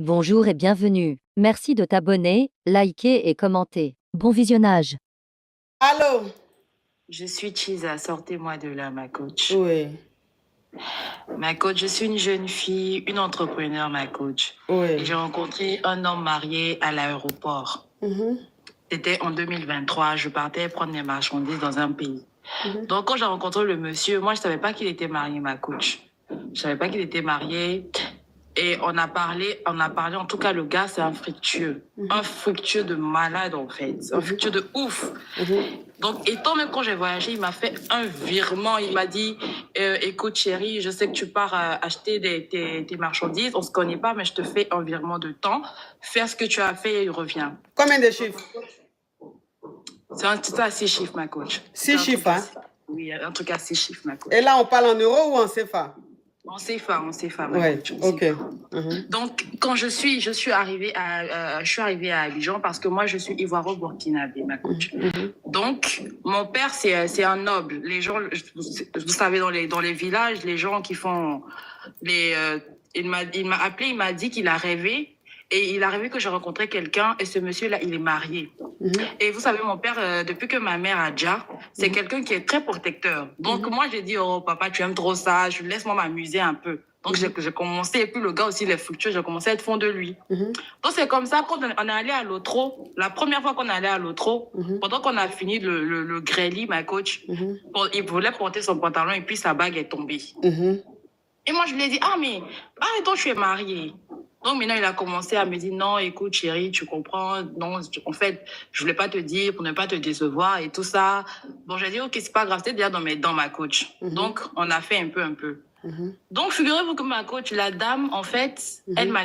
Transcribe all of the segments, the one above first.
Bonjour et bienvenue. Merci de t'abonner, liker et commenter. Bon visionnage. Allô? Je suis Chiza, sortez-moi de là, ma coach. Oui, Ma coach, je suis une jeune fille, une entrepreneur, ma coach. Et oui. j'ai rencontré un homme marié à l'aéroport. C'était en 2023, je partais prendre mes marchandises dans un pays. Donc, quand j'ai rencontré le monsieur, moi, je ne savais pas qu'il était marié, ma coach. Je ne savais pas qu'il était marié. Et on a parlé, en tout cas, le gars, c'est un fructueux. Un fructueux de malade, en fait. Un fructueux de ouf. Donc, étant même quand j'ai voyagé, il m'a fait un virement. Il m'a dit, écoute, chérie, je sais que tu pars acheter tes marchandises. On ne se connaît pas, mais je te fais un virement de temps. Fais ce que tu as fait et reviens. Combien de chiffres? C'est un truc à 6 chiffres, ma coach. 6 chiffres, hein? Oui, un truc à 6 chiffres, ma coach. Et là, on parle en euros ou en CFA? On CFA, ma Oui, coach. ok. Donc, quand je suis arrivée à Abidjan parce que moi, je suis ivoiro-burkinabé, ma coach. Donc, mon père, c'est un noble. Les gens, vous savez, dans les villages, les gens qui font il m'a appelé, il m'a dit qu'il a rêvé. Et il a rêvé que j'ai rencontré quelqu'un et ce monsieur-là, il est marié. Et vous savez, mon père, depuis que ma mère a déjà, c'est quelqu'un qui est très protecteur. Donc, moi, j'ai dit, oh, papa, tu aimes trop ça, laisse-moi m'amuser un peu. Donc, j'ai commencé, et puis le gars aussi, il est fructueux, j'ai commencé à être fond de lui. Donc, c'est comme ça, quand on est allé à l'Otro, la première fois qu'on est allé à l'Otro, pendant qu'on a fini le grêlis, ma coach, il voulait porter son pantalon et puis sa bague est tombée. Et moi, je lui ai dit, mais toi, tu es mariée. Donc, maintenant, il a commencé à me dire, non, écoute, chérie, tu comprends. Non, en fait, je voulais pas te dire pour ne pas te décevoir et tout ça. Bon, j'ai dit, ok, c'est pas grave, c'était déjà dans ma coach. Donc, on a fait un peu. Donc, figurez-vous que ma coach, la dame, en fait, elle m'a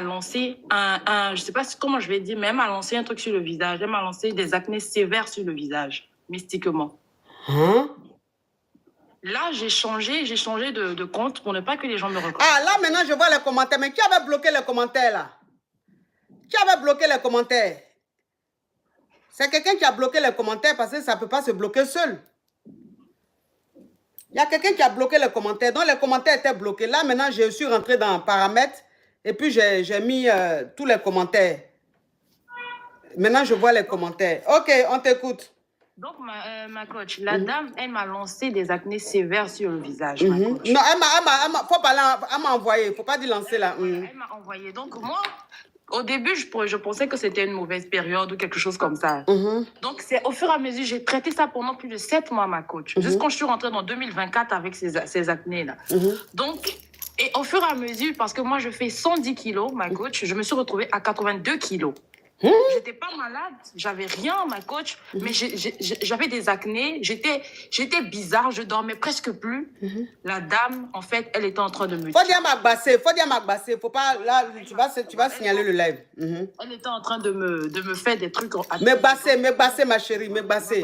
lancé je sais pas comment je vais dire, mais elle m'a lancé un truc sur le visage. Elle m'a lancé des acnés sévères sur le visage, mystiquement. Là, j'ai changé de compte pour ne pas que les gens me reconnaissent. Ah, là, maintenant, je vois les commentaires. Mais qui avait bloqué les commentaires, là? Qui avait bloqué les commentaires? C'est quelqu'un qui a bloqué les commentaires parce que ça ne peut pas se bloquer seul. Il y a quelqu'un qui a bloqué les commentaires. Donc, les commentaires étaient bloqués. Là, maintenant, je suis rentré dans paramètres et puis j'ai mis tous les commentaires. Maintenant, je vois les commentaires. Ok, on t'écoute. Donc, ma coach, la dame, elle m'a lancé des acnés sévères sur le visage, ma coach. Non, elle m'a envoyé. Il ne faut pas dire lancer là. Elle m'a envoyé. Donc, moi, au début, je pensais que c'était une mauvaise période ou quelque chose comme ça. Donc, c'est au fur et à mesure, j'ai traité ça pendant plus de 7 mois, ma coach. Jusqu'à quand je suis rentrée dans 2024 avec ces acnés-là. Donc, et au fur et à mesure, parce que moi, je fais 110 kilos, ma coach, je me suis retrouvée à 82 kilos. J'étais pas malade, j'avais rien, ma coach, mais j'avais des acnés, j'étais bizarre, je dormais presque plus. La dame, en fait, elle était en train de me Faut dire m'agbaser, faut pas, là, tu vas signaler le live. Elle était en train de me faire des trucs. Me basser, ma chérie, me basser.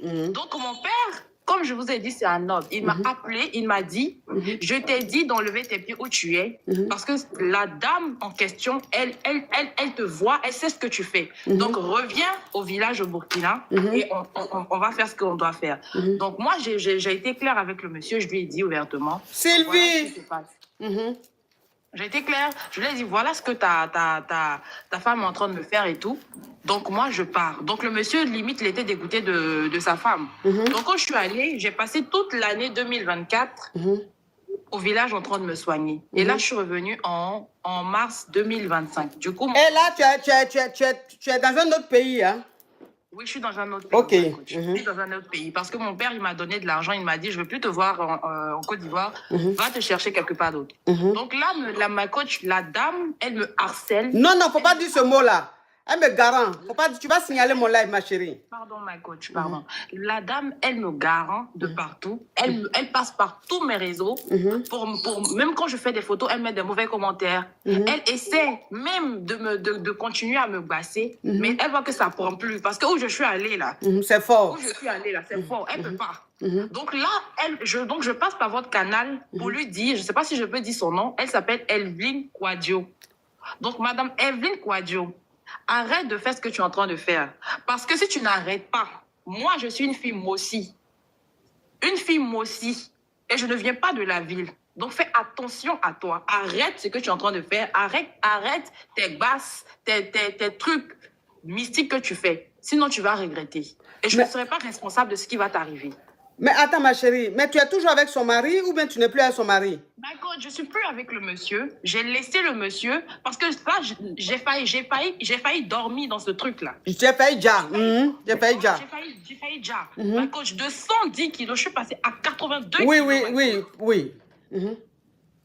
Donc, mon père, comme je vous ai dit, c'est un noble. Il m'a appelé, il m'a dit, je t'ai dit d'enlever tes pieds où tu es, parce que la dame en question, elle te voit, elle sait ce que tu fais. Donc, reviens au village au Burkina et on va faire ce qu'on doit faire. Donc, moi, j'ai été claire avec le monsieur, je lui ai dit ouvertement. Sylvie! Voilà ce qui se passe. J'ai été claire, je lui ai dit, voilà ce que ta femme est en train de me faire et tout. Donc, moi, je pars. Donc, le monsieur, limite, il était dégoûté de sa femme. Donc, quand je suis allée, j'ai passé toute l'année 2024 au village en train de me soigner. Et là, je suis revenue en mars 2025. Du coup, et là, tu es dans un autre pays, hein? Oui, je suis dans un autre pays. Ok. Je suis dans un autre pays. Parce que mon père, il m'a donné de l'argent. Il m'a dit, je ne veux plus te voir en Côte d'Ivoire. Va te chercher quelque part d'autre. Donc là, ma coach, la dame, elle me harcèle. Non, il ne faut pas dire ce mot-là. Elle me garant. Tu vas signaler mon live, ma chérie. Pardon, ma coach, pardon. La dame, elle me garant de partout. Elle passe par tous mes réseaux. Même quand je fais des photos, elle met des mauvais commentaires. Elle essaie même de continuer à me basser. Mais elle voit que ça ne prend plus. Parce que où je suis allée là. C'est fort. Où je suis allée là, c'est fort. Elle ne peut pas. Donc là, je passe par votre canal pour lui dire, je ne sais pas si je peux dire son nom. Elle s'appelle Evelyne Kouadio. Donc, madame Evelyne Kouadio, arrête de faire ce que tu es en train de faire. Parce que si tu n'arrêtes pas, moi, je suis une fille Mossi. Une fille Mossi. Et je ne viens pas de la ville. Donc, fais attention à toi. Arrête ce que tu es en train de faire. Arrête tes basses, tes trucs mystiques que tu fais. Sinon, tu vas regretter. Et je ne serai pas responsable de ce qui va t'arriver. Mais attends, ma chérie, mais tu es toujours avec son mari ou bien tu n'es plus avec son mari? D'accord, je ne suis plus avec le monsieur. J'ai laissé le monsieur parce que là, j'ai failli dormir dans ce truc-là. J'ai failli déjà. J'ai failli déjà. J'ai failli déjà. Ma coach, de 110 kilos, je suis passée à 82 Oui, kilos. oui.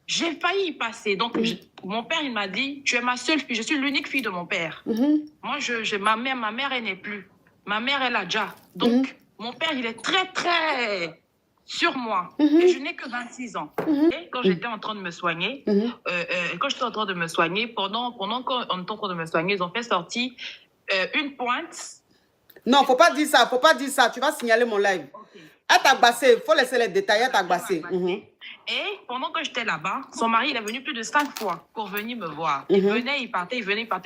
J'ai failli y passer. Donc, mon père, il m'a dit, tu es ma seule fille. Je suis l'unique fille de mon père. Moi, ma mère, elle n'est plus. Ma mère, elle a déjà. Donc, mon père, il est très, très sur moi. Et je n'ai que 26 ans. Et quand j'étais en train de me soigner, pendant qu'on était en train de me soigner, ils ont fait sortir une pointe. Non, faut pas dire ça, faut pas dire ça. Tu vas signaler mon live. Okay. Elle t'a bassé, il faut laisser les détails, elle t'a bassé. Et pendant que j'étais là-bas, son mari, il est venu plus de 5 fois pour venir me voir. Il venait, il partait,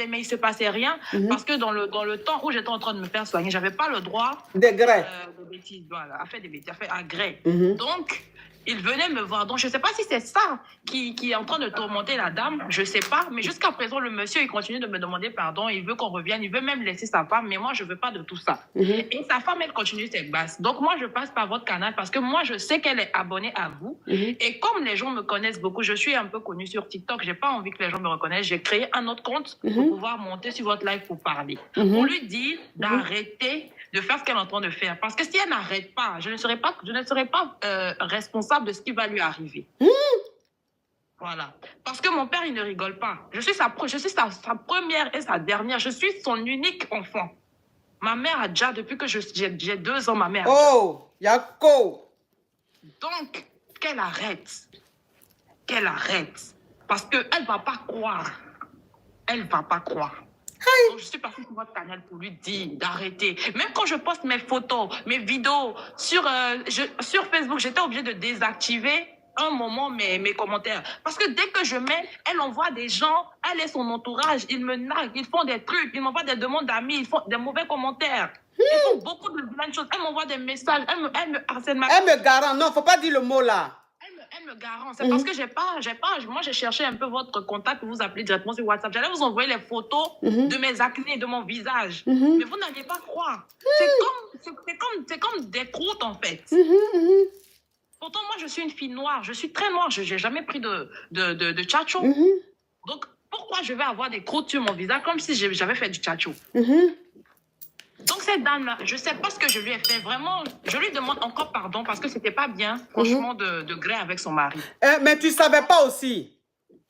mais il ne se passait rien parce que dans le temps où j'étais en train de me faire soigner, je n'avais pas le droit de gré. De bêtises, voilà, à faire des bêtises, à faire à gré. Donc, il venait me voir. Donc, je ne sais pas si c'est ça qui est en train de tourmenter la dame. Je ne sais pas. Mais jusqu'à présent, le monsieur, il continue de me demander pardon. Il veut qu'on revienne. Il veut même laisser sa femme. Mais moi, je ne veux pas de tout ça. Et sa femme, elle continue ses basses. Donc, moi, je passe par votre canal parce que moi, je sais qu'elle est abonnée à vous. Et comme les gens me connaissent beaucoup, je suis un peu connue sur TikTok. Je n'ai pas envie que les gens me reconnaissent. J'ai créé un autre compte pour pouvoir monter sur votre live pour parler. Pour lui dire d'arrêter de faire ce qu'elle est en train de faire. Parce que si elle n'arrête pas, je ne serai pas responsable de ce qui va lui arriver. Voilà. Parce que mon père, il ne rigole pas. Je suis sa première et sa dernière. Je suis son unique enfant. Ma mère a déjà, depuis que j'ai 2 ans, ma mère. Oh, Yako. Donc, qu'elle arrête. Qu'elle arrête. Parce qu'elle ne va pas croire. Elle ne va pas croire. Donc, je suis passée sur votre canal pour lui dire d'arrêter. Même quand je poste mes photos, mes vidéos sur Facebook, j'étais obligée de désactiver un moment mes commentaires. Parce que dès que je mets, elle envoie des gens, elle et son entourage, ils me naguent, ils font des trucs, ils m'envoient des demandes d'amis, ils font des mauvais commentaires. Ils font beaucoup de plein de choses. Elle m'envoie des messages, elle me harcèle. Elle me garant, non, faut pas dire le mot là. Elle me garant. C'est parce que moi, j'ai cherché un peu votre contact pour vous appeler directement sur WhatsApp. J'allais vous envoyer les photos de mes acnés, de mon visage. Mais vous n'allez pas croire. C'est comme des croûtes, en fait. Pourtant, moi, je suis une fille noire. Je suis très noire. Je n'ai jamais pris de tchatcho. Donc, pourquoi je vais avoir des croûtes sur mon visage comme si j'avais fait du tchatcho? Donc, cette dame-là, je ne sais pas ce que je lui ai fait. Vraiment, je lui demande encore pardon parce que ce n'était pas bien, franchement, de gré avec son mari. Mais tu ne savais pas aussi.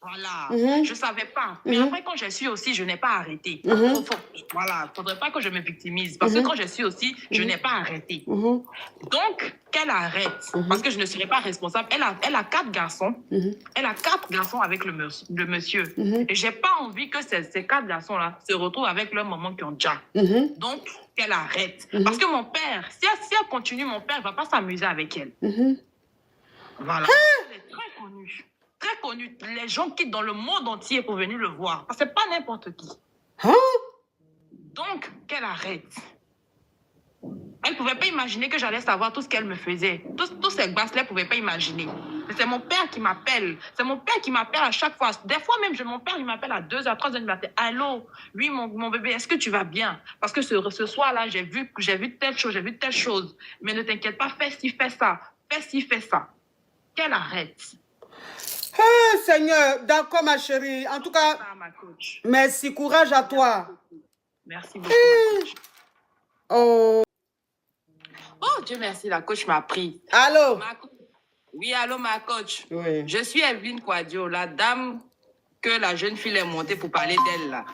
Voilà, je ne savais pas. Mais après, quand je suis aussi, je n'ai pas arrêté. Voilà, il ne faudrait pas que je me victimise. Parce que quand je suis aussi, je n'ai pas arrêté. Donc, qu'elle arrête. Parce que je ne serai pas responsable. Elle a 4 garçons. Elle a 4 garçons avec le monsieur. Et je n'ai pas envie que ces 4 garçons-là se retrouvent avec leur maman qui ont déjà. Donc, qu'elle arrête. Parce que mon père, si elle continue, mon père ne va pas s'amuser avec elle. Voilà. Elle est très connue. Très connu. Les gens quittent dans le monde entier pour venir le voir. Parce que c'est pas n'importe qui. Donc, qu'elle arrête. Elle ne pouvait pas imaginer que j'allais savoir tout ce qu'elle me faisait. Tous ces basses-là, elle ne pouvait pas imaginer. Mais c'est mon père qui m'appelle. C'est mon père qui m'appelle à chaque fois. Des fois même, mon père, il m'appelle à 2h, 3h du matin. Allô, oui, mon bébé, est-ce que tu vas bien? Parce que ce soir-là, j'ai vu telle chose, j'ai vu telle chose. Mais ne t'inquiète pas, fais ci, fais ça. Fais ci, fais ça. Qu'elle arrête. Seigneur, d'accord ma chérie. En tout cas, merci, courage à toi. Merci beaucoup, ma coach. Oh, Dieu merci, la coach m'a pris. allô? Oui, allô, ma coach. Oui. Je suis Evelyne Quadio, la dame que la jeune fille est montée pour parler d'elle, là.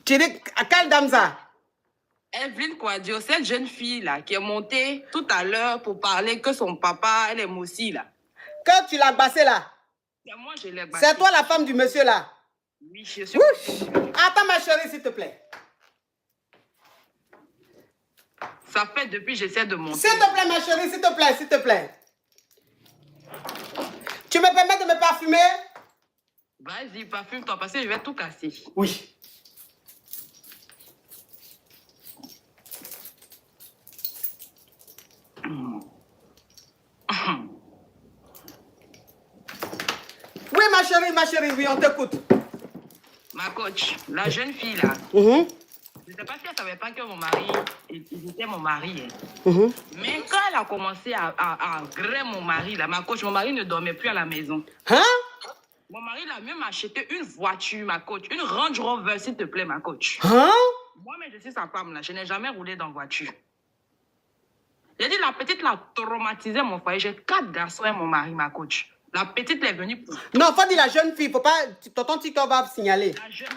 Tu dis, à quelle dame ça? Evelyne Quadio, cette jeune fille-là, qui est montée tout à l'heure pour parler que son papa, elle est moussi, là. Que tu l'as bassé là? C'est moi, je l'ai bassé. C'est toi la femme du monsieur là? Oui, je suis... Attends ma chérie, s'il te plaît. Ça fait depuis j'essaie de monter. S'il te plaît ma chérie, s'il te plaît, s'il te plaît. Tu me permets de me parfumer? Vas-y, parfume-toi parce que je vais tout casser. Oui. ma chérie, oui, on t'écoute. Ma coach, la jeune fille là, Mhm, je ne sais pas si elle ne savait pas que mon mari, il était mon mari. Hein. mhm. Mais quand elle a commencé à griller mon mari, là, ma coach, mon mari ne dormait plus à la maison. Hein? Mon mari, il a même acheté une voiture, ma coach. Une Range Rover, s'il te plaît, ma coach. Hein? Moi-même, je suis sa femme, là. Je n'ai jamais roulé dans voiture. J'ai dit, la petite l'a traumatisé, mon foyer. J'ai 4 garçons et mon mari, ma coach. La petite est venue pour... Non, faut dire la jeune fille, faut pas... Tonton TikTok va signaler. La jeune...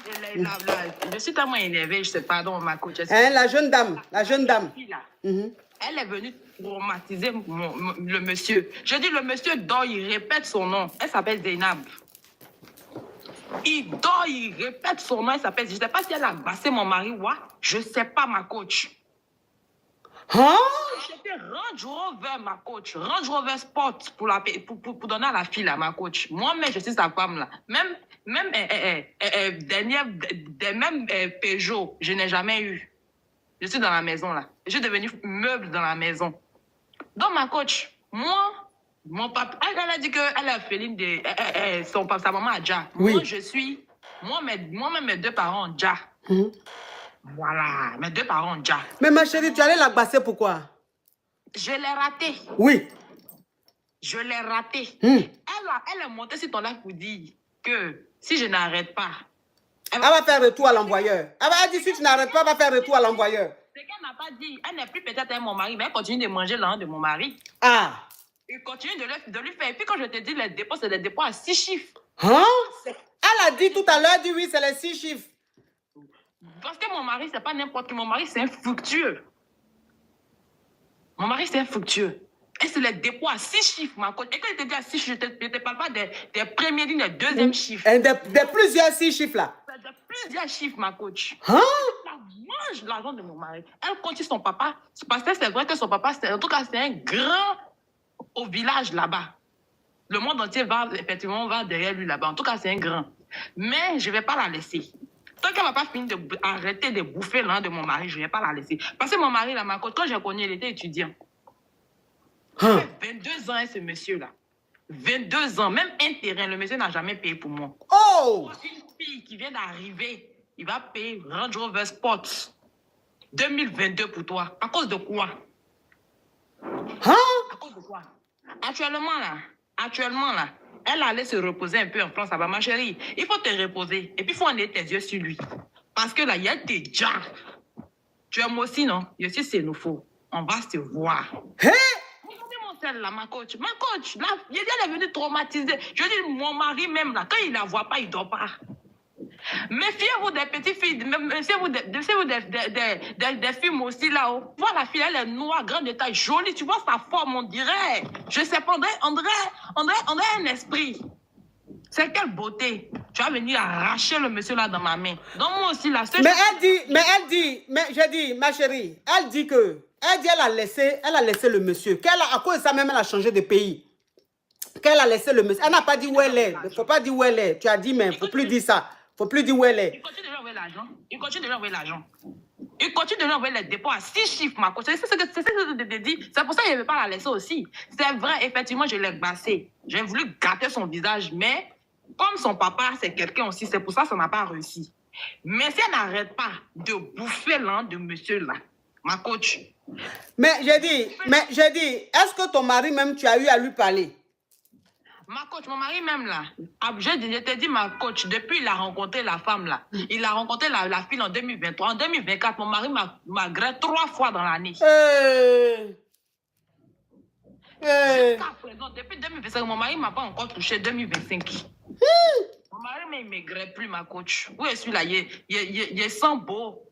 je suis tellement énervée, je sais, pardon, ma coach. Hein, la jeune dame, la jeune dame. Fille, là. Mhm. Elle est venue traumatiser le monsieur. Je dis, le monsieur dort, il répète son nom. Elle s'appelle Zainab. Il dort, il répète son nom, elle s'appelle... Je ne sais pas si elle a bassé mon mari ou quoi. Je ne sais pas, ma coach. Hein? C'était Range Rover, ma coach. Range Rover Sport pour donner à la fille, là, ma coach. Moi-même, je suis sa femme, là. Même Peugeot, je n'ai jamais eu. Je suis dans la maison, là. Je suis devenue meuble dans la maison. Donc, ma coach, moi, mon papa, elle a dit qu'elle est féline de sa maman a déjà. Oui. Moi, je suis... Moi-même, mes 2 parents ont déjà. Mhm. Voilà, mes 2 parents ont déjà. Mais ma chérie, tu allais la basser pourquoi? Je l'ai raté. Oui. Je l'ai raté. Hmm. Elle est montée sur ton live pour dire que si je n'arrête pas, Elle va faire retour à l'envoyeur. Elle va dire si tu n'arrêtes pas, elle va faire retour à l'envoyeur. c'est qu'elle n'a pas dit. Elle n'est plus peut-être avec mon mari, mais elle continue de manger l'argent de mon mari. Ah. Il continue de lui faire. Et puis quand je te dis les dépôts, c'est des dépôts à 6 chiffres. Hein? Elle a dit tout à l'heure, elle dit oui, c'est les 6 chiffres. Parce que mon mari, c'est pas n'importe qui. Mon mari, c'est un fructueux. Mon mari, c'est un fructueux. Et c'est les dépôts à 6 chiffres, ma coach. Et quand je te dis à 6 chiffres, je ne te parle pas des premiers lignes, des deuxièmes chiffres. Et de plusieurs 6 chiffres là. C'est de plusieurs chiffres, ma coach. Hein? Elle mange l'argent de mon mari. Elle continue son papa. Parce que c'est vrai que son papa, en tout cas, c'est un grand au village là-bas. Le monde entier va effectivement derrière lui là-bas. En tout cas, c'est un grand. Mais je ne vais pas la laisser. Tant qu'elle ne va pas finir d'arrêter de bouffer l'argent de mon mari, je ne vais pas la laisser. Parce que mon mari, là, ma coach, quand j'ai connu, il était étudiant. Hein? 22 ans, hein, ce monsieur-là. 22 ans. Même un terrain, le monsieur n'a jamais payé pour moi. Oh! Une fille qui vient d'arriver, il va payer Range Rover Sport 2022 pour toi. À cause de quoi? Hein? À cause de quoi? Actuellement, là, elle allait se reposer un peu en France. Ça va, ma chérie. Il faut te reposer. Et puis, il faut enlever tes yeux sur lui. Parce que là, il y a déjà. Tu aimes aussi, non? Je suis xénophobe. On va se voir. Hein? Regardez mon sel, là, ma coach. Ma coach, là, elle est venue traumatiser. Je dis, mon mari même, là, quand il la voit pas, il dort pas. Méfiez-vous des petites filles, méfiez-vous des films aussi là-haut. Vois la fille, elle est noire, grande de taille, jolie, tu vois sa forme, on dirait. Je sais pas, on dirait un esprit. C'est quelle beauté. Tu vas venir arracher le monsieur là dans ma main. Donc moi aussi là, Mais j'ai dit, ma chérie, elle a laissé le monsieur. À cause de ça même, elle a changé de pays. Qu'elle a laissé le monsieur. Elle n'a pas dit où elle est. Il ne faut pas dire où elle est. Tu as dit, mais il ne faut plus dire ça. Il ne faut plus dire où elle est. Il continue de lui envoyer l'argent. Il continue de lui envoyer l'argent. Il continue de lui envoyer les dépôts à 6 chiffres, ma coach. C'est ce que je te dis. C'est pour ça que je ne veux pas la laisser aussi. C'est vrai, effectivement, je l'ai bassée. J'ai voulu gâter son visage, mais comme son papa, c'est quelqu'un aussi, c'est pour ça que ça n'a pas réussi. Mais si elle n'arrête pas de bouffer l'an de monsieur là, ma coach. Mais j'ai dit, est-ce que ton mari même, tu as eu à lui parler? Ma coach, mon mari même là, je t'ai dit ma coach, depuis il a rencontré la femme là, il a rencontré la fille en 2023. En 2024, mon mari m'a grillé 3 fois dans l'année. Jusqu'à présent, depuis 2025, mon mari ne m'a pas encore touché 2025. Mon mari ne m'aigrait plus, ma coach. Où je suis là, il sent beau.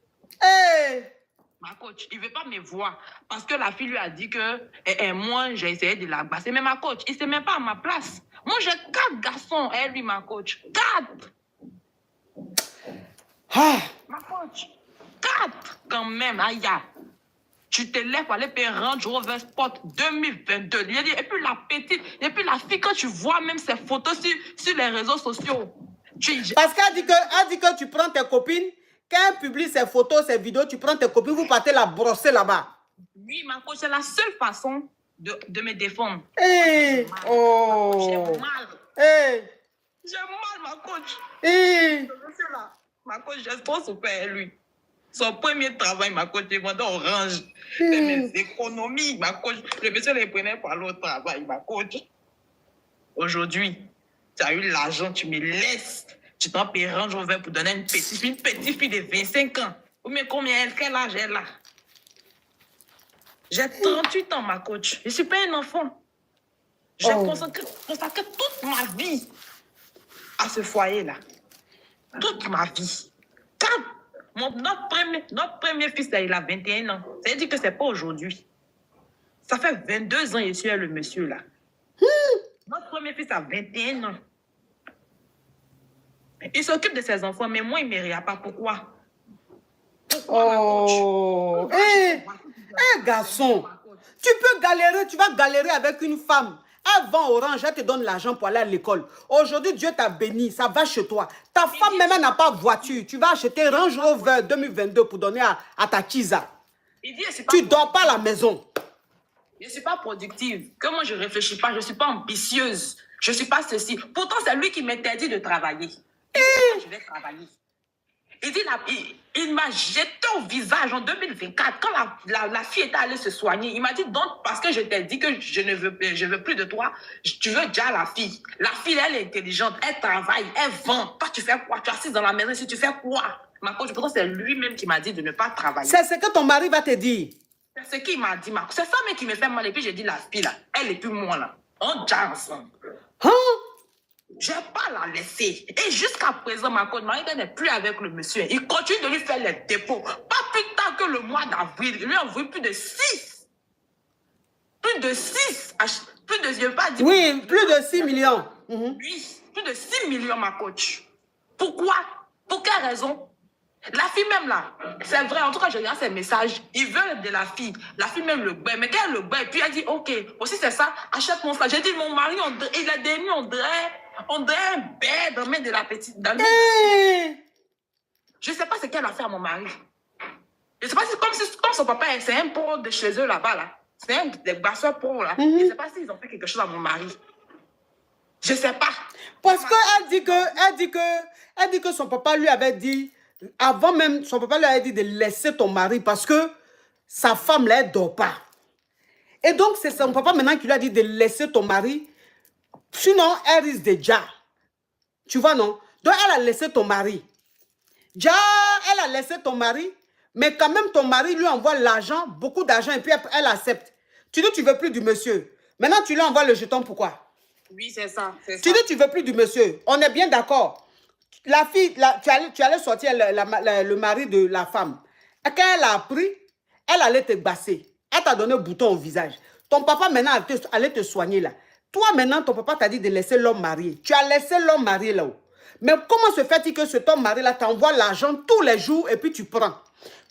Ma coach, il ne veut pas me voir. Parce que la fille lui a dit que moi, j'ai essayé de la basser. Mais ma coach, il ne se met pas à ma place. Moi, j'ai 4 garçons, et lui, ma coach. 4. Ma coach, 4 quand même. Aïe. Tu te lèves pour aller payer Range Rover Sport 2022. Et puis la petite, et puis la fille, quand tu vois même ses photos sur les réseaux sociaux. Parce qu'elle dit que tu prends tes copines, quand elle publie ses photos, ses vidéos, tu prends tes copines, vous partez la brosser là-bas. Oui, ma coach, c'est la seule façon de me défendre. Oh. J'ai mal, ma coach. Eh. Ma coach, j'ai trop souffert, lui. Son premier travail, ma coach, il vendait Orange. Fait mes économies, ma coach. Le monsieur les prenait par l'autre travail, ma coach. Aujourd'hui, tu as eu l'argent, tu me laisses. Tu t'en payes Range Rover pour donner une petite fille de 25 ans. Mais quel âge elle a? J'ai 38 ans, ma coach. Je ne suis pas un enfant. J'ai consacré toute ma vie à ce foyer-là. Toute ma vie. Notre premier fils, là, il a 21 ans. Ça veut dire que ce n'est pas aujourd'hui. Ça fait 22 ans que je suis le monsieur, là. Notre premier fils a 21 ans. Il s'occupe de ses enfants, mais moi, il ne me regarde pas. Pourquoi? Oh, garçon, tu peux galérer, tu vas galérer avec une femme. Elle vend Orange, elle te donne l'argent pour aller à l'école. Aujourd'hui, Dieu t'a béni, ça va chez toi. Ta femme même n'a pas de voiture. Tu vas acheter Range Rover 2022 pour donner à ta Kiza. Tu ne dors pas à la maison. Je ne suis pas productive. Que moi, je ne réfléchis pas, je ne suis pas ambitieuse. Je ne suis pas ceci. Pourtant, c'est lui qui m'interdit de travailler. Je vais travailler. Il m'a jeté au visage en 2024. Quand la fille était allée se soigner, il m'a dit, donc, parce que je t'ai dit que je ne veux plus de toi, tu veux déjà la fille. La fille, elle est intelligente, elle travaille, elle vend. Toi, tu fais quoi? Tu es assise dans la maison, si tu fais quoi? Ma coach, pourtant, c'est lui-même qui m'a dit de ne pas travailler. C'est ce que ton mari va te dire. C'est ce qu'il m'a dit, Marco. C'est ça même qui me fait mal. Et puis, j'ai dit, la fille, là, elle est plus moi, là. On déjà ensemble. Hein? Je ne vais pas la laisser. Et jusqu'à présent, ma coach, Marie n'est plus avec le monsieur. Il continue de lui faire les dépôts. Pas plus tard que le mois d'avril. Il lui a envoyé plus de 6. Plus de 6. Plus de, je ne vais pas dire. Oui, plus de 6 millions. Oui, plus de 6 millions, ma coach. Pourquoi? Pour quelle raison? La fille même là, c'est vrai, en tout cas, je regarde ses messages. Il veut de la fille. La fille même le bain. Mais quand elle le bain, puis elle dit, ok, aussi c'est ça, achète-moi ça. J'ai dit, mon mari, il a des nuits, on dirait un bête dans de la petite. Je ne sais pas ce qu'elle a fait à mon mari. Je ne sais pas si comme son papa, c'est un pro de chez eux là-bas, là. C'est un des basseurs pro, là. Je ne sais pas s'ils ont fait quelque chose à mon mari. Je ne sais pas. Parce qu'elle dit que son papa lui avait dit, avant même, son papa lui avait dit de laisser ton mari parce que sa femme là, elle ne dort pas. Et donc, c'est son papa maintenant qui lui a dit de laisser ton mari. Sinon, elle risque déjà. Tu vois, non? Donc, elle a laissé ton mari. Déjà, elle a laissé ton mari, mais quand même, ton mari lui envoie l'argent, beaucoup d'argent, et puis elle accepte. Tu dis que tu ne veux plus du monsieur. Maintenant, tu lui envoies le jeton, pourquoi? Oui, c'est ça. Tu dis que tu ne veux plus du monsieur. On est bien d'accord. La fille, tu allais sortir le mari de la femme. Et quand elle a appris, elle allait te basser. Elle t'a donné un bouton au visage. Ton papa, maintenant, allait te soigner là. Toi, maintenant, ton papa t'a dit de laisser l'homme marié. Tu as laissé l'homme marié là-haut. Mais comment se fait-il que cet homme marié là t'envoie l'argent tous les jours et puis tu prends?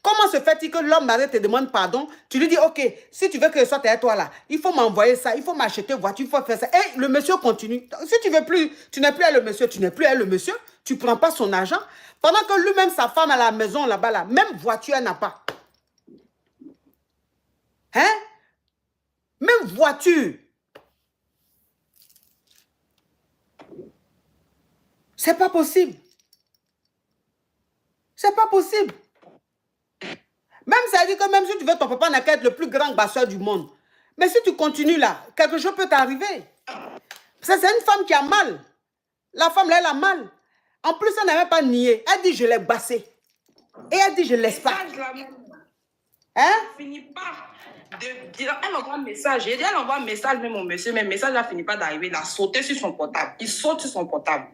Comment se fait-il que l'homme marié te demande pardon? Tu lui dis, ok, si tu veux que je sorte avec toi là, il faut m'envoyer ça, il faut m'acheter voiture, il faut faire ça. Et le monsieur continue. Si tu veux plus, tu n'es plus à le monsieur, tu n'es plus à le monsieur, tu ne prends pas son argent. Pendant que lui-même, sa femme à la maison là-bas, là, même voiture, elle n'a pas. Hein? Même voiture. C'est pas possible. C'est pas possible. Même ça veut dire que même si tu veux, ton papa n'a qu'à être le plus grand basseur du monde. Mais si tu continues là, quelque chose peut t'arriver. C'est une femme qui a mal. La femme là, elle a mal. En plus, elle n'a même pas nié. Elle dit, je l'ai bassé. Et elle dit, je ne laisse pas. Hein? Finit pas. Elle envoie un message. Elle envoie un message même au monsieur, mais le message n'a fini pas d'arriver. Il a sauté sur son portable. Il saute sur son portable.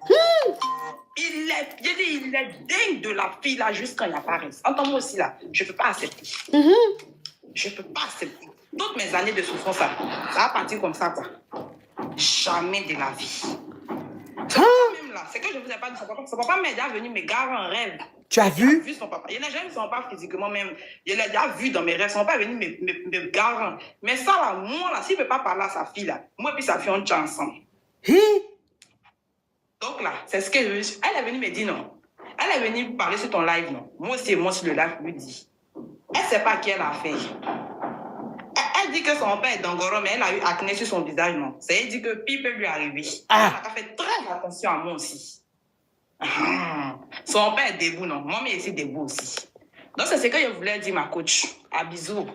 Il est dingue de la fille là jusqu'à il apparaît. Entends-moi aussi là. Je ne peux pas accepter. Je ne peux pas accepter. Toutes mes années de souffrance, ça va partir comme ça, quoi. Jamais de la vie. Même là, c'est que je ne vous ai pas dit son papa. Son papa m'est déjà venu me garer en rêve. Tu as vu? Son papa. Il n'a jamais vu son papa physiquement même. Il l'a déjà vu dans mes rêves. Son papa est venu me garer. Mais ça là, moi là, s'il ne peut pas parler à sa fille là, moi et sa fille, on tient ensemble. Donc là, c'est ce que elle est venue me dire non. Elle est venue parler sur ton live, non. Moi aussi, moi sur le live, je lui dis. Elle ne sait pas qui elle a fait. Elle elle dit que son père est dangoro, mais elle a eu acné sur son visage, non. Ça veut dire que pire peut lui arriver. Ah. Elle a fait très attention à moi aussi. Son père est debout, non. Moi, mais ici debout aussi. Donc, c'est ce que je voulais dire, ma coach. À bisous.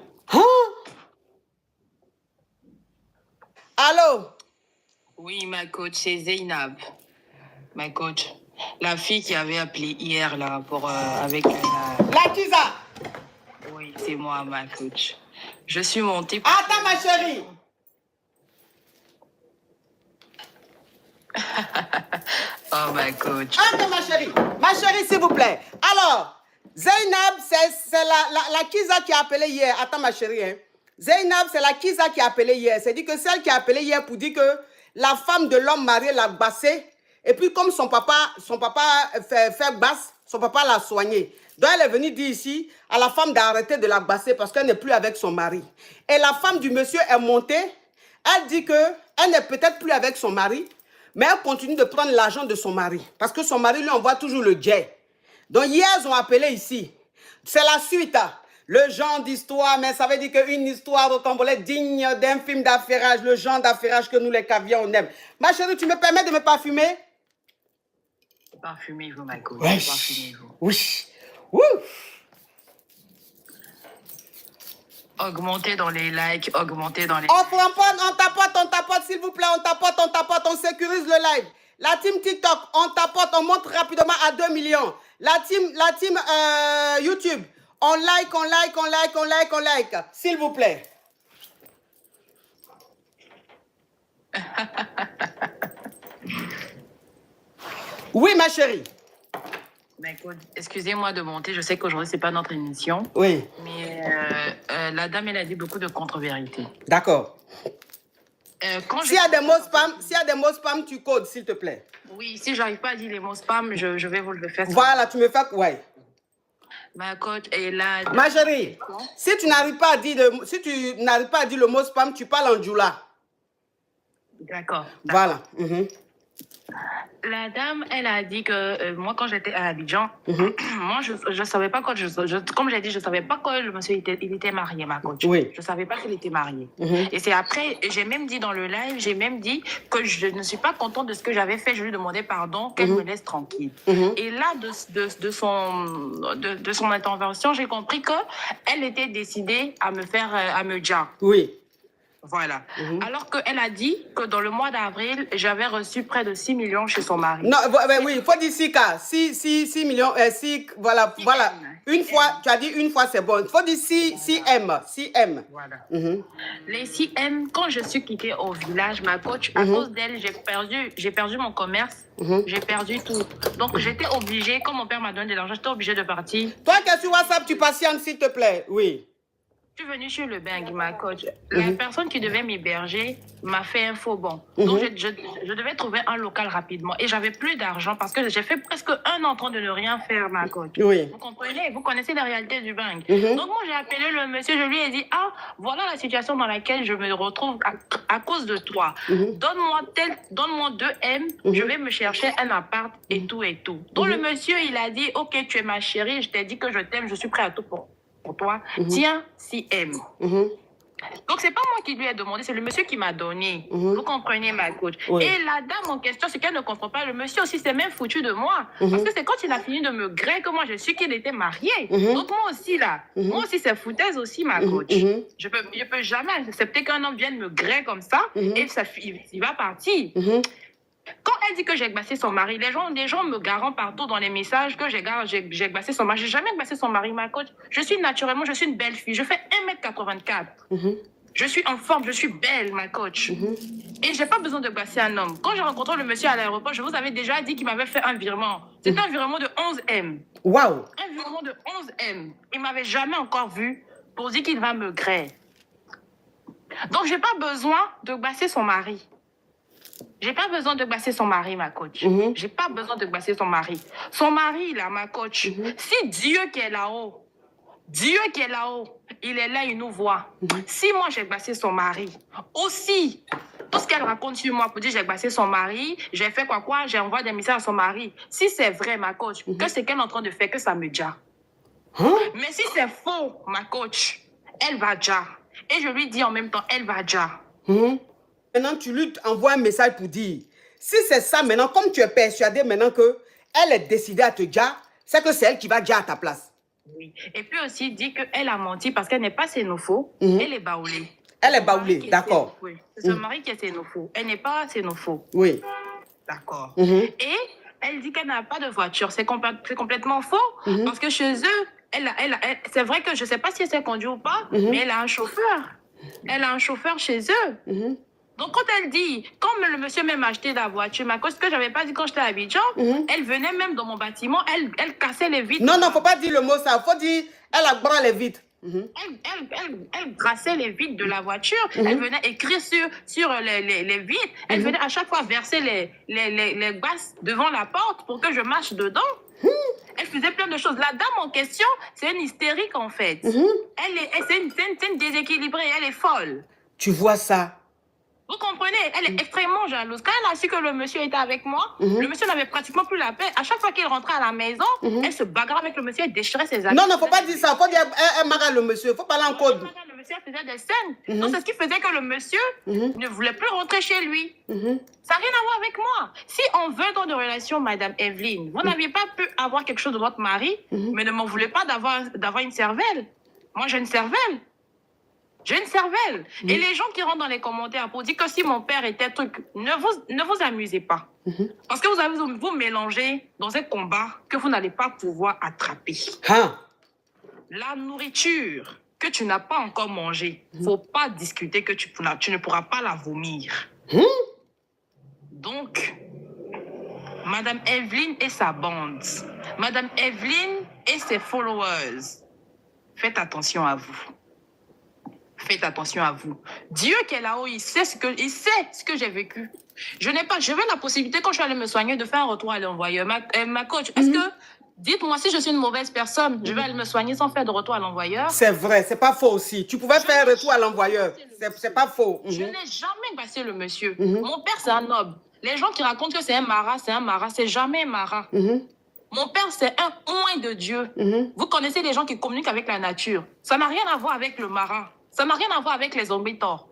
Allô? Oui, ma coach, c'est Zainab. Ma coach. La fille qui avait appelé hier, là, pour, avec La Kiza. Oui, c'est moi, ma coach. Je suis montée... Attends, ma chérie. Oh, ma coach. Attends, ma chérie. Ma chérie, s'il vous plaît. Alors, Zainab, c'est la Kiza qui a appelé hier. Attends, ma chérie. Hein. Zainab, c'est la Kiza qui a appelé hier. C'est dit que celle qui a appelé hier pour dire que la femme de l'homme marié l'a bassé. Et puis, comme son papa fait basse, son papa l'a soigné. Donc, elle est venue dire ici à la femme d'arrêter de la basser parce qu'elle n'est plus avec son mari. Et la femme du monsieur est montée. Elle dit qu'elle n'est peut-être plus avec son mari, mais elle continue de prendre l'argent de son mari. Parce que son mari lui envoie toujours le jet. Donc, hier, ils ont appelé ici. C'est la suite. Hein. Le genre d'histoire, mais ça veut dire qu'une histoire rocambolesque digne d'un film d'affairage, le genre d'affairage que nous, les caviars, on aime. Ma chérie, tu me permets de me parfumer? Parfumez-vous, ma coach. Oui. Parfumez-vous. Oui. Ouh. Augmentez dans les likes, augmentez dans les... On tapote, s'il vous plaît, on tapote, on sécurise le live. La team TikTok, on tapote, on monte rapidement à 2 millions. La team YouTube, on like, s'il vous plaît. Oui, ma chérie. Excusez-moi de monter, je sais qu'aujourd'hui, ce n'est pas notre émission. Oui. Mais la dame, elle a dit beaucoup de contre-vérités. D'accord. S'il y a des mots spam, tu codes, s'il te plaît. Oui, si je n'arrive pas à dire les mots spam, je vais vous le faire. Voilà, tu me fais... Ouais. Ma coach est là. Ma chérie, si tu n'arrives pas à dire le mot spam, tu parles en djoula. D'accord. Voilà. La dame, elle a dit que moi, quand j'étais à Abidjan, moi, je ne savais pas quand comme j'ai dit, je ne savais pas quand le monsieur il était marié, ma coach. Oui. Je ne savais pas qu'il était marié. Et c'est après, j'ai même dit dans le live, j'ai même dit que je ne suis pas contente de ce que j'avais fait. Je lui demandais pardon, qu'elle me laisse tranquille. Et là, de son intervention, j'ai compris qu'elle était décidée à me dire. Oui. Voilà. Alors qu'elle a dit que dans le mois d'avril, j'avais reçu près de 6 millions chez son mari. Non, oui, il faut dire 6K. 6 millions, 6, voilà. Une fois, tu as dit une fois, c'est bon. Il faut dire 6M. 6M. Voilà. Les 6M, quand je suis quittée au village, ma coach, à cause d'elle, j'ai perdu mon commerce. J'ai perdu tout. Donc, j'étais obligée, comme mon père m'a donné de l'argent, j'étais obligée de partir. Toi qui es sur WhatsApp, tu patientes, s'il te plaît. Oui. Je suis venue sur le Bang, ma coach. La personne qui devait m'héberger m'a fait un faux bon. Donc, je devais trouver un local rapidement. Et j'avais plus d'argent parce que j'ai fait presque 1 an en train de ne rien faire, ma coach. Oui. Vous comprenez? Vous connaissez la réalité du Bang. Donc, moi, j'ai appelé le monsieur. Je lui ai dit, voilà la situation dans laquelle je me retrouve à cause de toi. Donne-moi 2 M. Je vais me chercher un appart et tout et tout. Donc, le monsieur, il a dit, OK, tu es ma chérie. Je t'ai dit que je t'aime. Je suis prêt à tout pour toi, tiens, 6M. Donc, c'est pas moi qui lui ai demandé, c'est le monsieur qui m'a donné. Vous comprenez, ma coach. Oui. Et la dame en question, c'est qu'elle ne comprend pas. Le monsieur aussi s'est même foutu de moi. Parce que c'est quand il a fini de me griller que moi, je suis qu'il était marié. Donc, moi aussi, là, moi aussi, c'est foutaise aussi, ma coach. Je peux jamais accepter qu'un homme vienne me griller comme ça et il va partir. Quand elle dit que j'ai glacé son mari, les gens me garant partout dans les messages que j'ai glacé son mari. J'ai jamais glacé son mari, ma coach. Je suis une belle fille. Je fais 1m84. Je suis en forme, je suis belle, ma coach. Et j'ai pas besoin de glacer un homme. Quand j'ai rencontré le monsieur à l'aéroport, je vous avais déjà dit qu'il m'avait fait un virement. C'était un virement de 11M. Waouh! Un virement de 11M. Il m'avait jamais encore vu pour dire qu'il va me griller. Donc, j'ai pas besoin de glacer son mari. J'ai pas besoin de glacer son mari, ma coach. J'ai pas besoin de glacer son mari. Son mari, là, ma coach, si Dieu qui est là-haut, il est là, il nous voit. Si moi, j'ai glacé son mari, aussi, tout ce qu'elle raconte sur moi pour dire j'ai glacé son mari, j'ai fait quoi, j'ai envoyé des messages à son mari. Si c'est vrai, ma coach, que c'est qu'elle est en train de faire, que ça me dit. Mais si c'est faux, ma coach, elle va dire. Et je lui dis en même temps, elle va déjà. Maintenant, tu lui envoies un message pour dire, si c'est ça maintenant, comme tu es persuadé maintenant qu'elle est décidée à te dire, c'est que c'est elle qui va dire à ta place. Oui. Et puis aussi, dit qu'elle a menti parce qu'elle n'est pas xénophobe, elle est baoulée. Elle est baoulée, d'accord. C'est son mari qui est xénophobe. Elle n'est pas xénophobe. Oui. D'accord. Et elle dit qu'elle n'a pas de voiture. C'est complètement faux. Parce que chez eux, c'est vrai que je ne sais pas si elle s'est conduite ou pas, mais elle a un chauffeur. Elle a un chauffeur chez eux. Donc, quand elle dit, comme le monsieur même a acheté la voiture, mais ce que je n'avais pas dit quand j'étais à Abidjan, elle venait même dans mon bâtiment, elle cassait les vitres. Non, il ne faut pas dire le mot ça. Il faut dire, elle a bras les vitres. Elle brassait les vitres de la voiture. Elle venait écrire sur les vitres. Elle venait à chaque fois verser les basses devant la porte pour que je marche dedans. Elle faisait plein de choses. La dame en question, c'est une hystérique en fait. C'est une déséquilibrée. Elle est folle. Tu vois ça? Vous comprenez? Elle est extrêmement jalouse. Quand elle a su que le monsieur était avec moi, le monsieur n'avait pratiquement plus la paix. À chaque fois qu'il rentrait à la maison, elle se bagarrait avec le monsieur, elle déchirait ses habits. Non, il ne faut pas dire ça. Il faut dire elle marre le monsieur. Il faut parler en code. Le monsieur faisait des scènes. Donc, c'est ce qui faisait que le monsieur ne voulait plus rentrer chez lui. Ça n'a rien à voir avec moi. Si en 20 ans de relation, Madame Evelyne, vous n'aviez pas pu avoir quelque chose de votre mari, mais ne m'en voulez pas d'avoir une cervelle. Moi, j'ai une cervelle. J'ai une cervelle. Et les gens qui rentrent dans les commentaires pour dire que si mon père était truc, ne vous amusez pas. Parce que vous mélangez dans un combat que vous n'allez pas pouvoir attraper. La nourriture que tu n'as pas encore mangée, il ne faut pas discuter que tu ne pourras pas la vomir. Donc, Madame Evelyne et sa bande, Madame Evelyne et ses followers, faites attention à vous. Faites attention à vous. Dieu qui est là-haut, il sait ce que j'ai vécu. Je n'ai la possibilité, quand je suis allée me soigner, de faire un retour à l'envoyeur. Ma coach, est-ce que, dites-moi si je suis une mauvaise personne, je vais aller me soigner sans faire de retour à l'envoyeur? C'est vrai, c'est pas faux aussi. Tu pouvais faire un retour à l'envoyeur. C'est pas faux. Je n'ai jamais passé le monsieur. Mon père, c'est un noble. Les gens qui racontent que c'est un marat, c'est jamais un marat. Mon père, c'est un oint de Dieu. Vous connaissez les gens qui communiquent avec la nature. Ça n'a rien à voir avec le marat. Ça n'a rien à voir avec les ombritors.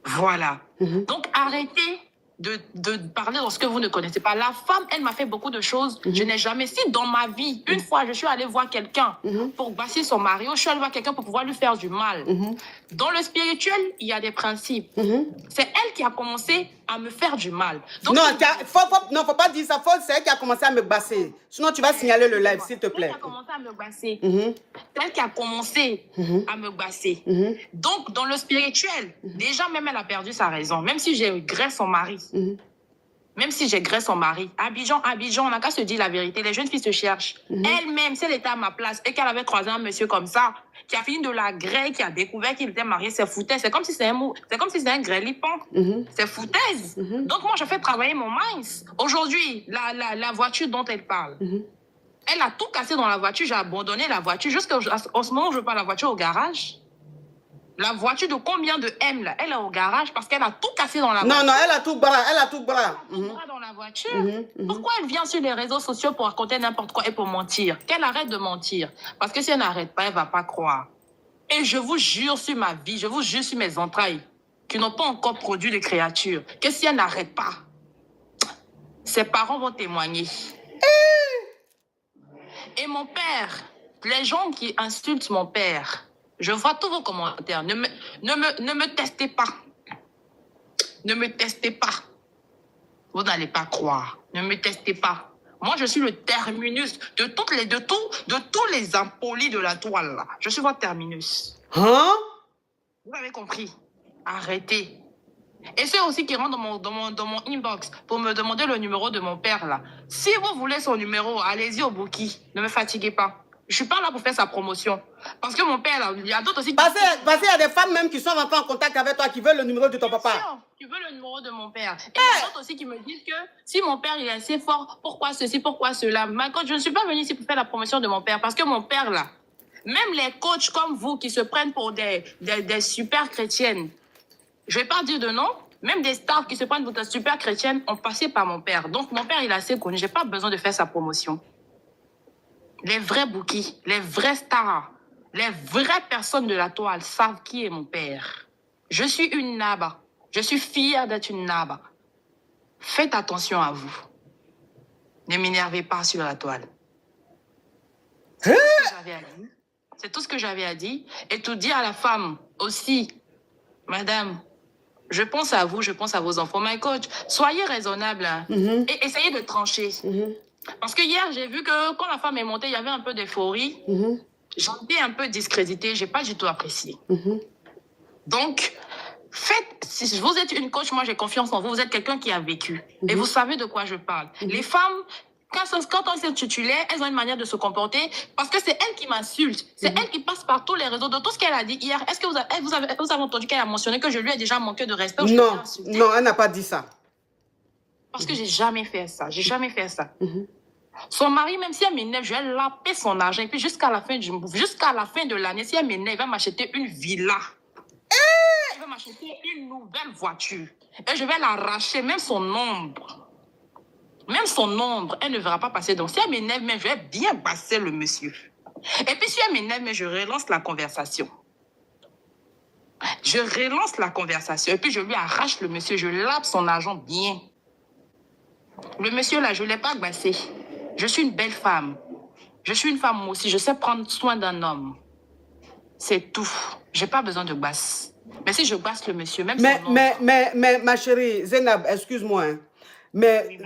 Voilà. Donc, arrêtez de parler dans ce que vous ne connaissez pas. La femme, elle m'a fait beaucoup de choses. Je n'ai jamais... Si dans ma vie, une fois, je suis allée voir quelqu'un pour basser son mari, ou je suis allée voir quelqu'un pour pouvoir lui faire du mal. Dans le spirituel, il y a des principes. C'est elle qui a commencé à me faire du mal. Donc, non, faut pas dire ça. C'est elle qui a commencé à me basser. Sinon, tu vas signaler le live, s'il te plaît. C'est elle qui a commencé à me basser. C'est elle qui a commencé à me basser. Donc, dans le spirituel, déjà, même elle a perdu sa raison. Même si j'ai gré son mari. Même si j'ai gré son mari. Abidjan, on n'a qu'à se dire la vérité. Les jeunes filles se cherchent. Elle-même, si elle était à ma place et qu'elle avait croisé un monsieur comme ça, qui a fini de la grêle, qui a découvert qu'il était marié, c'est foutaise. C'est comme si c'est un grêlipant. C'est foutaise. Donc, moi, je fais travailler mon minds. Aujourd'hui, la voiture dont elle parle, elle a tout cassé dans la voiture. J'ai abandonné la voiture. Jusqu'à ce moment où je parle la voiture au garage. La voiture de combien de M, là? Elle est au garage parce qu'elle a tout cassé dans la voiture. Non, elle a tout bras. Elle a tout bras. Dans la voiture. Pourquoi elle vient sur les réseaux sociaux pour raconter n'importe quoi et pour mentir? Qu'elle arrête de mentir. Parce que si elle n'arrête pas, elle ne va pas croire. Et je vous jure sur ma vie, je vous jure sur mes entrailles, qui n'ont pas encore produit de créatures, que si elle n'arrête pas, ses parents vont témoigner. Et mon père, les gens qui insultent mon père, je vois tous vos commentaires. Ne me testez pas. Ne me testez pas. Vous n'allez pas croire. Ne me testez pas. Moi, je suis le terminus de tous les impolis de la toile, là. Je suis votre terminus. Vous avez compris? Arrêtez. Et ceux aussi qui rentrent dans mon inbox pour me demander le numéro de mon père, là. Si vous voulez son numéro, allez-y au Bouki. Ne me fatiguez pas. Je suis pas là pour faire sa promotion. Parce que mon père, là, il y a d'autres aussi... Parce qu'il y a des femmes même qui sont rentrées en contact avec toi, qui veulent le numéro de ton papa. Sûr, tu veux le numéro de mon père. Et il y a d'autres aussi qui me disent que si mon père il est assez fort, pourquoi ceci, pourquoi cela? Mais quand je ne suis pas venue ici pour faire la promotion de mon père. Parce que mon père, là, même les coachs comme vous qui se prennent pour des super chrétiennes, je ne vais pas dire de nom, même des stars qui se prennent pour des super chrétiennes ont passé par mon père. Donc mon père, il est assez connu. Je n'ai pas besoin de faire sa promotion. Les vrais bouquis, les vrais stars, Les vraies personnes de la toile savent qui est mon père. Je suis une Naba. Je suis fière d'être une Naba. Faites attention à vous. Ne m'énervez pas sur la toile. C'est tout ce que j'avais à dire. C'est tout ce que j'avais à dire. Et tout dire à la femme aussi. Madame, je pense à vous, je pense à vos enfants. My coach, soyez raisonnable hein, et essayez de trancher. Parce que hier, j'ai vu que quand la femme est montée, il y avait un peu d'euphorie. J'ai été un peu discréditée, je n'ai pas du tout apprécié. Donc, faites, si vous êtes une coach, moi j'ai confiance en vous, vous êtes quelqu'un qui a vécu. Et vous savez de quoi je parle. Les femmes, quand on s'est titulaire, elles ont une manière de se comporter parce que c'est elle qui m'insulte. C'est elle qui passe par tous les réseaux. De tout ce qu'elle a dit hier, est-ce que vous avez entendu qu'elle a mentionné que je lui ai déjà manqué de respect? Non, non, elle n'a pas dit ça. Parce que j'ai jamais fait ça. J'ai jamais fait ça. Son mari, même si elle m'énerve, je vais laper son argent. Et puis jusqu'à la fin de l'année, si elle m'énerve, il va m'acheter une villa. Il va m'acheter une nouvelle voiture. Et je vais l'arracher, même son ombre. Même son ombre, elle ne verra pas passer. Donc, si elle m'énerve, je vais bien passer le monsieur. Et puis, si elle m'énerve, je relance la conversation. Je relance la conversation. Et puis, je lui arrache le monsieur. Je lape son argent bien. Le monsieur, là, je ne l'ai pas agacé. Je suis une belle femme. Je suis une femme, moi aussi. Je sais prendre soin d'un homme. C'est tout. Je n'ai pas besoin de basse. Mais si je basse le monsieur, même mais ma chérie, Zainab, excuse-moi. Hein, mais... Oui,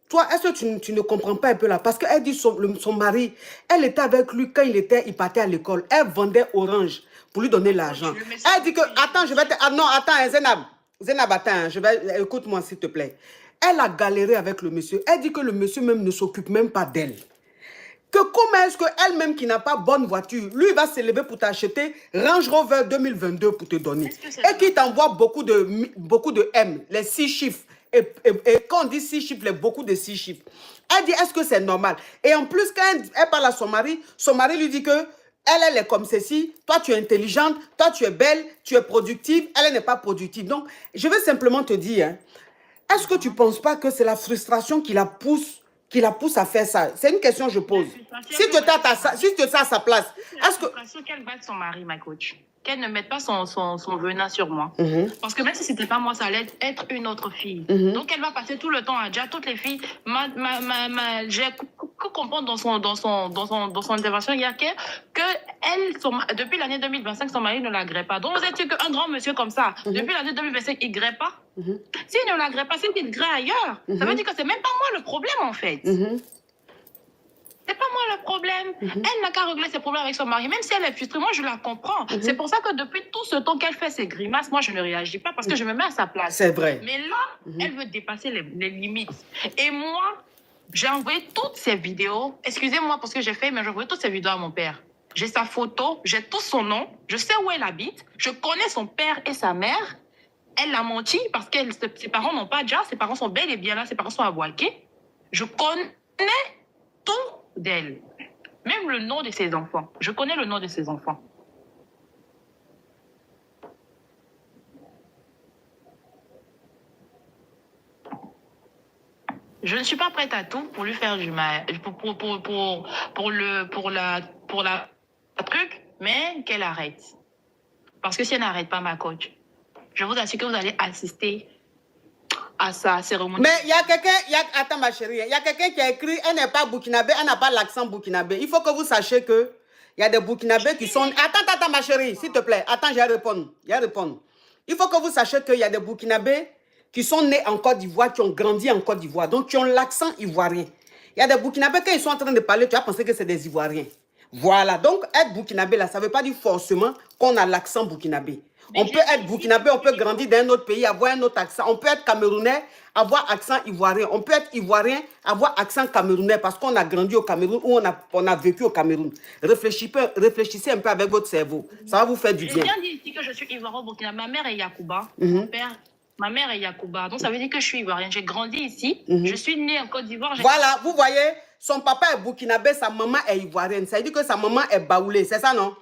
toi, est-ce que tu ne comprends pas un peu là? Parce qu'elle dit son mari, elle était avec lui quand il partait à l'école. Elle vendait orange pour lui donner l'argent. Elle dit que, attends, je vais te... Ah non, attends, Zainab, attends, écoute-moi s'il te plaît. Elle a galéré avec le monsieur. Elle dit que le monsieur même ne s'occupe même pas d'elle. Que comment est-ce qu'elle-même qui n'a pas bonne voiture, lui va se lever pour t'acheter Range Rover 2022 pour te donner. Et qui t'envoie beaucoup de M, les 6 chiffres. Et quand on dit 6 chiffres, il y a beaucoup de 6 chiffres. Elle dit, est-ce que c'est normal? Et en plus, quand elle parle à son mari lui dit que elle est comme ceci, toi tu es intelligente, toi tu es belle, tu es productive, elle n'est pas productive. Donc, je veux simplement te dire, hein, est-ce que tu ne penses pas que c'est la frustration qui la pousse à faire ça? C'est une question que je pose. Si tu étais à sa place, est-ce que... qu'elle batte son mari, ma coach? Qu'elle ne mette pas son venin sur moi. Parce que même si ce n'était pas moi, ça allait être une autre fille. Donc, elle va passer tout le temps à dire, toutes les filles, j'ai que comprendre dans son intervention, il y a que elle, depuis l'année 2025, son mari ne l'agrée pas. Donc, vous êtes sûr qu'un grand monsieur comme ça, depuis l'année 2025, il ne grée pas? S'il ne l'agrée pas, c'est qu'il grée ailleurs. Ça veut dire que c'est même pas moi le problème, en fait. C'est pas moi le problème. Elle n'a qu'à régler ses problèmes avec son mari. Même si elle est frustrée, moi, je la comprends. C'est pour ça que depuis tout ce temps qu'elle fait ses grimaces, moi, je ne réagis pas parce que je me mets à sa place. C'est vrai. Mais là, elle veut dépasser les limites. Et moi, j'ai envoyé toutes ces vidéos. Excusez-moi pour ce que j'ai fait, mais j'ai envoyé toutes ces vidéos à mon père. J'ai sa photo, j'ai tout son nom, je sais où elle habite, je connais son père et sa mère. Elle a menti parce que ses parents n'ont pas de ses parents sont bel et bien là, ses parents sont à Boaké. Je connais tout d'elle. Même le nom de ses enfants. Je connais le nom de ses enfants. Je ne suis pas prête à tout pour lui faire du mal, pour la truc, mais qu'elle arrête. Parce que si elle n'arrête pas, ma coach, je vous assure que vous allez assister à sa cérémonie. Mais il y a quelqu'un, attends ma chérie, il y a quelqu'un qui a écrit, elle n'est pas burkinabé, elle n'a pas l'accent burkinabé. Il faut que vous sachiez que il y a des burkinabés qui sont... Attends ma chérie, s'il te plaît. Attends, je vais répondre. Il faut que vous sachiez qu'il y a des burkinabés qui sont nés en Côte d'Ivoire, qui ont grandi en Côte d'Ivoire, donc qui ont l'accent ivoirien. Il y a des burkinabés, quand ils sont en train de parler, tu vas penser que c'est des Ivoiriens. Voilà, donc être burkinabé là, ça ne veut pas dire forcément qu'on a l'accent burkinabé. On peut être burkinabé, on peut grandir dans un autre pays, avoir un autre accent. On peut être camerounais, avoir accent ivoirien. On peut être ivoirien, avoir accent camerounais parce qu'on a grandi au Cameroun ou on a vécu au Cameroun. Réfléchissez un peu avec votre cerveau. Ça va vous faire du bien. J'ai bien dit ici que je suis ivoiro-burkinabé. Ma mère est Yacouba. Ma mère est Yacouba. Donc ça veut dire que je suis ivoirienne. J'ai grandi ici. Je suis née en Côte d'Ivoire. Voilà, vous voyez, son papa est burkinabé, sa maman est ivoirienne. Ça veut dire que sa maman est baoulée. C'est ça, non?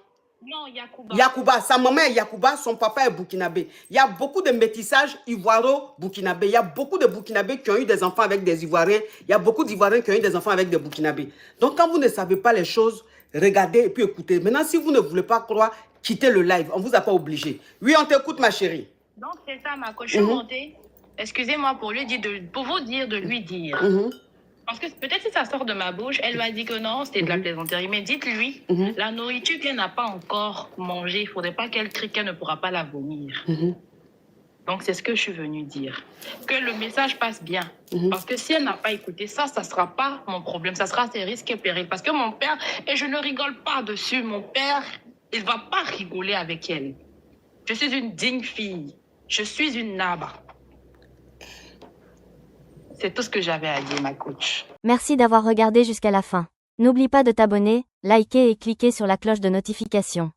Non, Yacouba. Yacouba, sa maman est Yacouba, son papa est burkinabé. Il y a beaucoup de métissage ivoiro-burkinabé. Il y a beaucoup de burkinabés qui ont eu des enfants avec des Ivoiriens. Il y a beaucoup d'Ivoiriens qui ont eu des enfants avec des burkinabés. Donc, quand vous ne savez pas les choses, Regardez et puis écoutez. Maintenant, si vous ne voulez pas croire, quittez le live. On ne vous a pas obligé. Oui, on t'écoute, ma chérie. Donc, c'est ça, ma coach. Je suis montée. Excusez-moi pour lui dire, pour vous dire de lui dire. Parce que peut-être si ça sort de ma bouche, elle va dire que non, c'était de la plaisanterie. Mais dites-lui, la nourriture qu'elle n'a pas encore mangée, il ne faudrait pas qu'elle crie qu'elle ne pourra pas la vomir. Donc, c'est ce que je suis venue dire. Que le message passe bien. Parce que si elle n'a pas écouté ça, ça ne sera pas mon problème. Ça sera ses risques et périls. Parce que mon père, et je ne rigole pas dessus, mon père, il ne va pas rigoler avec elle. Je suis une digne fille. Je suis une Naba. C'est tout ce que j'avais à dire, ma coach. Merci d'avoir regardé jusqu'à la fin. N'oublie pas de t'abonner, liker et cliquer sur la cloche de notification.